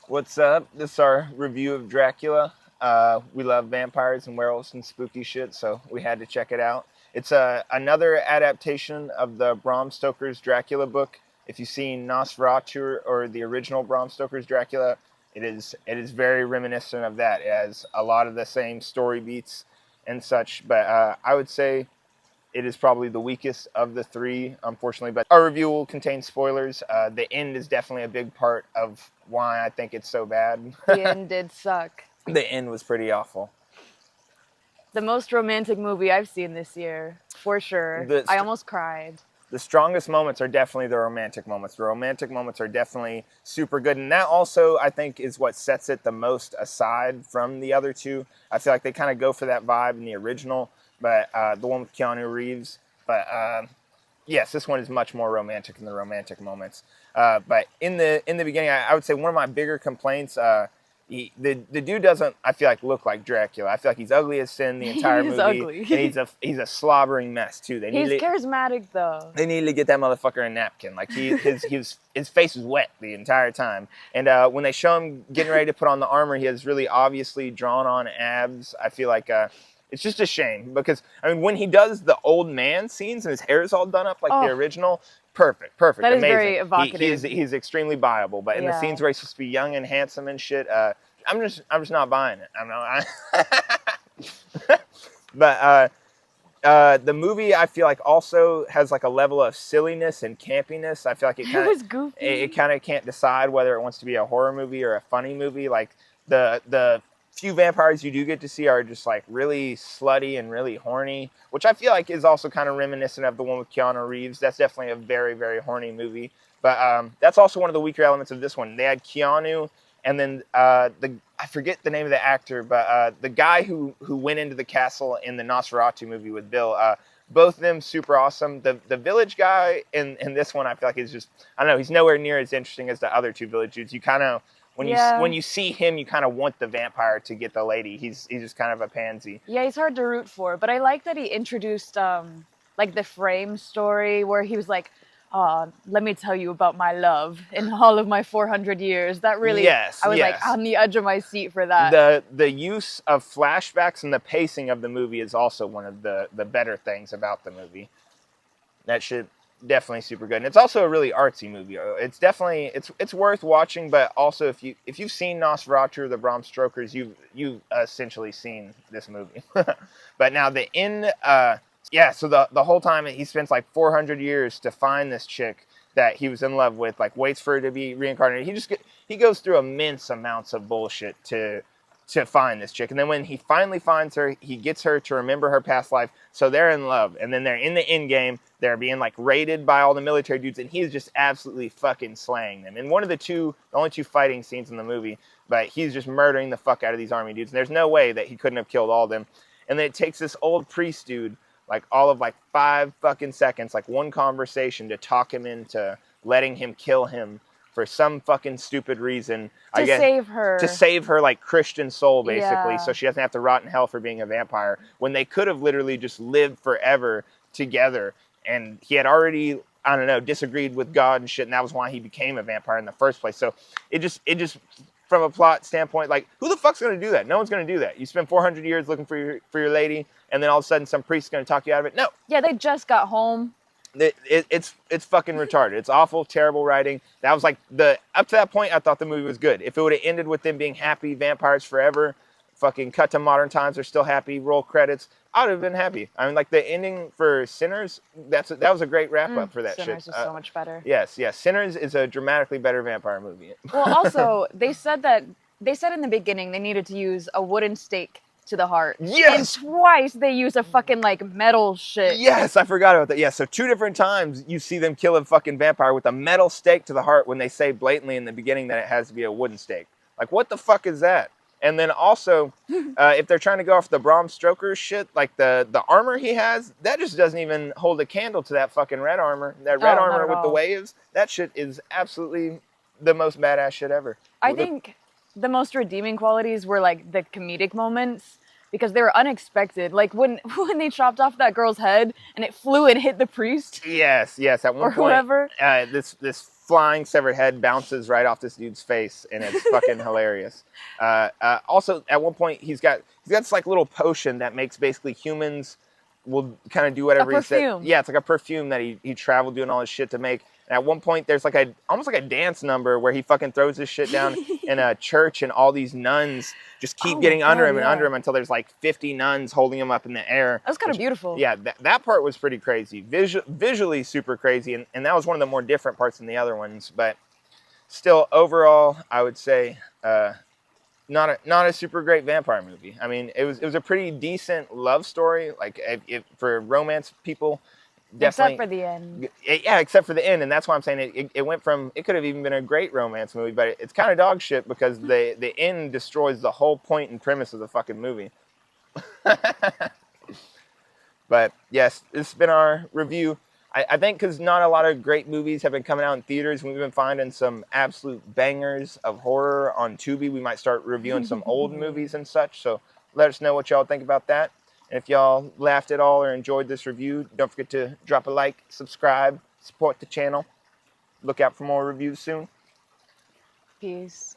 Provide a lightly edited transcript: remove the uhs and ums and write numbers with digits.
What's up? This is our review of Dracula. We love vampires and werewolves and spooky shit, so we had to check it out. It's another adaptation of the Braum Stokers Dracula book. If you've seen Nosferatu or the original Braum Stokers Dracula, it is very reminiscent of that. It has a lot of the same story beats and such, but I would say it is probably the weakest of the three, unfortunately. But our review will contain spoilers. The end is definitely a big part of why I think it's so bad. The end did suck. The end was pretty awful. The most romantic movie I've seen this year, for sure. I almost cried. The strongest moments are definitely the romantic moments. The romantic moments are definitely super good. And that also, I think, is what sets it the most aside from the other two. I feel like they kind of go for that vibe in the original. But the one with Keanu Reeves. But yes, this one is much more romantic in the romantic moments. But in the beginning, I would say one of my bigger complaints, the dude doesn't, I feel like, look like Dracula. I feel like he's ugly as sin the entire movie. Ugly. And he's a slobbering mess too. He's charismatic though. They need to get that motherfucker a napkin. Like his face is wet the entire time. And when they show him getting ready to put on the armor, he has really obviously drawn on abs. I feel like it's just a shame because, I mean, when he does the old man scenes and his hair is all done up like the original, perfect, that amazing. Is very evocative. He's extremely viable, but in the scenes where he's supposed to be young and handsome and shit, I'm just not buying it. But the movie, I feel like, also has like a level of silliness and campiness. I feel like it was goofy. It kind of can't decide whether it wants to be a horror movie or a funny movie. Like the few vampires you do get to see are just like really slutty and really horny, which I feel like is also kind of reminiscent of the one with Keanu Reeves. That's definitely a very, very horny movie. But that's also one of the weaker elements of this one. They had Keanu, and then I forget the name of the actor, but the guy who went into the castle in the Nosferatu movie with Bill. Both of them super awesome. The village guy in this one, I feel like is just, I don't know, he's nowhere near as interesting as the other two village dudes. You kind of, when you see him, you kind of want the vampire to get the lady. He's just kind of a pansy. Yeah, he's hard to root for, but I like that he introduced like the frame story where he was like, let me tell you about my love in all of my 400 years. That really, I was like on the edge of my seat for that. The use of flashbacks and the pacing of the movie is also one of the better things about the movie. That shit definitely super good, and it's also a really artsy movie. It's definitely it's worth watching, but also if you've seen Nosferatu or the Braum Stokers, you've essentially seen this movie. But now the end. So the whole time he spends like 400 years to find this chick that he was in love with, like waits for her to be reincarnated. He goes through immense amounts of bullshit to find this chick. And then when he finally finds her, he gets her to remember her past life. So they're in love. And then they're in the end game. They're being like raided by all the military dudes. And he's just absolutely fucking slaying them. And one of the only two fighting scenes in the movie, but he's just murdering the fuck out of these army dudes. And there's no way that he couldn't have killed all of them. And then it takes this old priest dude like all of like 5 fucking seconds, like one conversation to talk him into letting him kill him for some fucking stupid reason. To save her. To save her like Christian soul, basically, so she doesn't have to rot in hell for being a vampire, when they could have literally just lived forever together. And he had already, I don't know, disagreed with God and shit, and that was why he became a vampire in the first place. So it just from a plot standpoint, like, who the fuck's going to do that? No one's going to do that. You spend 400 years looking for your lady, and then all of a sudden some priest's going to talk you out of it. No. Yeah, they just got home. It's fucking retarded. It's awful, terrible writing. That was like up to that point, I thought the movie was good. If it would have ended with them being happy vampires forever, fucking cut to modern times, they're still happy, roll credits, I would have been happy. I mean, like the ending for Sinners, that was a great wrap up for that Sinners shit. Sinners is so much better. Yes. Sinners is a dramatically better vampire movie. Well, also, they said in the beginning they needed to use a wooden stake to the heart. Yes! And twice they use a fucking like metal shit. Yes, I forgot about that. Yeah, so 2 different times you see them kill a fucking vampire with a metal stake to the heart when they say blatantly in the beginning that it has to be a wooden stake. Like, what the fuck is that? And then also, if they're trying to go off the Braum Stokers shit, like the armor he has, that just doesn't even hold a candle to that fucking red armor. That red armor with the waves, that shit is absolutely the most badass shit ever. I think the most redeeming qualities were like the comedic moments, because they were unexpected. Like when they chopped off that girl's head and it flew and hit the priest. Yes. At one point, whoever. This flying severed head bounces right off this dude's face, and it's fucking hilarious. Also, at one point, he's got this like little potion that makes basically humans will kind of do whatever he said. Yeah, it's like a perfume that he traveled doing all this shit to make. And at one point, there's like almost like a dance number where he fucking throws this shit down in a church, and all these nuns just keep getting under him and under him until there's like 50 nuns holding him up in the air. That was kind of beautiful. Yeah, that part was pretty crazy. Visually super crazy, and that was one of the more different parts than the other ones. But still, overall, I would say not a super great vampire movie. I mean, it was a pretty decent love story, like for romance people. Definitely, except for the end. Yeah, except for the end, and that's why I'm saying it went from, it could have even been a great romance movie, but it's kind of dog shit because the end destroys the whole point and premise of the fucking movie. But yes, this has been our review. I think because not a lot of great movies have been coming out in theaters, we've been finding some absolute bangers of horror on Tubi. We might start reviewing some old movies and such, so let us know what y'all think about that. And if y'all laughed at all or enjoyed this review, don't forget to drop a like, subscribe, support the channel. Look out for more reviews soon. Peace.